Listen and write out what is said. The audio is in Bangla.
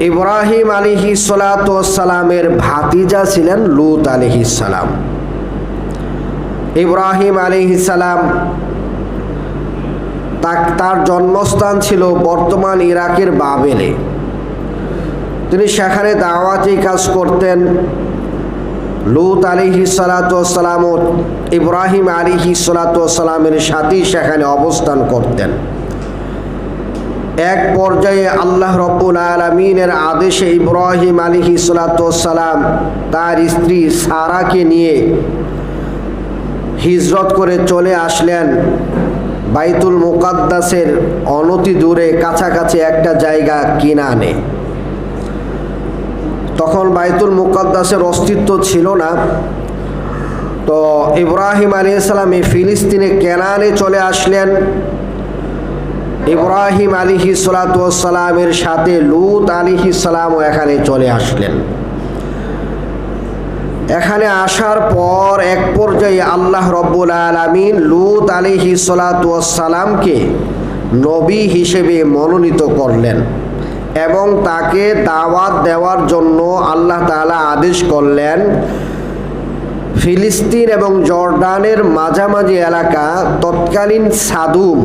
ইব্রাহিম আলাইহিসসালামের ভাতিজা ছিলেন লূত আলাইহিসসালাম। ইব্রাহিম আলাইহিসসালাম তার জন্মস্থান ছিল বর্তমান ইরাকের বাবেলে। তিনি সেখানে দাওয়াতি কাজ করতেন। লূত আলাইহিসসালাম ও ইব্রাহিম আলাইহিসসালামের সাথেই সেখানে অবস্থান করতেন। এক পর্যায়ে আল্লাহ রব্বুল আলামিনের আদেশে ইব্রাহিম আলাইহিসসালাম তার স্ত্রী সারাকে নিয়ে হিজরত করে চলে আসলেন বাইতুল মুকাদ্দাসের অনতি দূরে কাছাকাছি একটা জায়গা কিনানে। তখন বাইতুল মুকাদ্দাসের অস্তিত্ব ছিল না। তো ইব্রাহিম আলাইহিস সালাম এই ফিলিস্তিনে কেনানে চলে আসলেন। ইব্রাহিম আলাইহিসসালামের সাথে লূত আলাইহিসসালামও এখানে চলে আসলেন। এখানে আসার পর এক পর্যায়ে আল্লাহ রব্বুল আলামিন লূত আলাইহিসসালামকে নবী হিসেবে মনোনীত করলেন এবং তাকে দাওয়াত দেওয়ার জন্য আল্লাহ তাআলা আদেশ করলেন ফিলিস্তিন এবং জর্ডানের মাঝামাঝি এলাকা তৎকালীন সাদুম